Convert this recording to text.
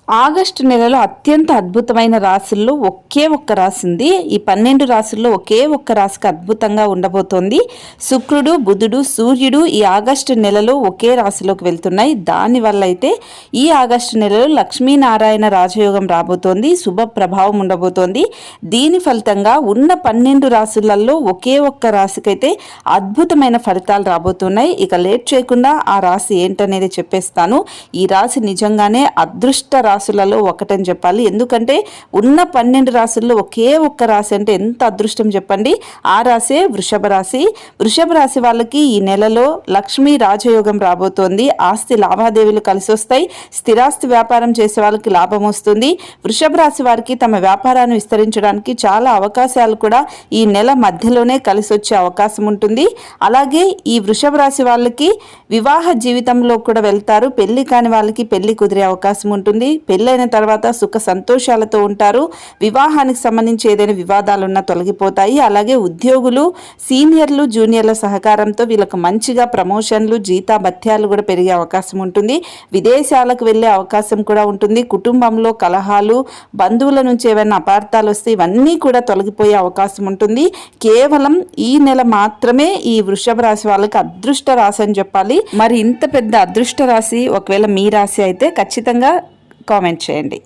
August నెలలో అత్యంత అద్భుతమైన రాశుల్లో ఒకే ఒక్క రాశి ఉంది. ఈ 12 రాశుల్లో ఒకే ఒక్క రాశికి అద్భుతంగా ఉండబోతోంది. శుక్రుడు, బుధుడు, సూర్యుడు ఈ ఆగస్టు నెలలో ఒకే రాశిలోకి వెళ్తున్నాయి. దానివల్ల అయితే ఈ ఆగస్టు నెలలో లక్ష్మీనారాయణ రాజయోగం రాబోతోంది. శుభ ప్రభావం ఉండబోతోంది. దీని ఫలితంగా ఉన్న 12 రాశులలో ఒకే ఒక్క రాశికైతే అద్భుతమైన ఫలితాలు రాబోతున్నాయి. ఇక లేట్ చేయకుండా ఆ రాశి ఏంటనేది చెప్పేస్తాను. ఈ రాశి నిజంగానే అదృష్ట రాశులలో ఒకటని చెప్పాలి. ఎందుకంటే ఉన్న 12 రాశుల్లో ఒకే ఒక్క రాశి అంటే ఎంత అదృష్టం చెప్పండి. ఆ రాశే వృషభ రాశి. వృషభ రాశి వాళ్ళకి ఈ నెలలో లక్ష్మీ రాజయోగం రాబోతోంది. ఆస్తి లావాదేవీలు కలిసి వస్తాయి. స్థిరాస్తి వ్యాపారం చేసే వాళ్ళకి లాభం వస్తుంది. వృషభ రాశి వారికి తమ వ్యాపారాన్ని విస్తరించడానికి చాలా అవకాశాలు కూడా ఈ నెల మధ్యలోనే కలిసి వచ్చే అవకాశం ఉంటుంది. అలాగే ఈ వృషభ రాశి వాళ్ళకి వివాహ జీవితంలో కూడా వెళ్తారు. పెళ్లి కాని వాళ్ళకి పెళ్లి కుదిరే అవకాశం ఉంటుంది. పెళ్ళైన తర్వాత సుఖ సంతోషాలతో ఉంటారు. వివాహానికి సంబంధించి ఏదైనా వివాదాలున్నా తొలగిపోతాయి. అలాగే ఉద్యోగులు, సీనియర్లు, జూనియర్ల సహకారంతో వీళ్ళకి మంచిగా ప్రమోషన్లు, జీతాభత్యాలు కూడా పెరిగే అవకాశం ఉంటుంది. విదేశాలకు వెళ్ళే అవకాశం కూడా ఉంటుంది. కుటుంబంలో కలహాలు, బంధువుల నుంచి ఏమైనా అపార్థాలు వస్తే ఇవన్నీ కూడా తొలగిపోయే అవకాశం ఉంటుంది. కేవలం ఈ నెల మాత్రమే ఈ వృషభ రాశి వాళ్ళకి అదృష్ట రాశి అని చెప్పాలి. మరి ఇంత పెద్ద అదృష్ట రాశి ఒకవేళ మీ రాశి అయితే ఖచ్చితంగా కామెంట్ చేయండి.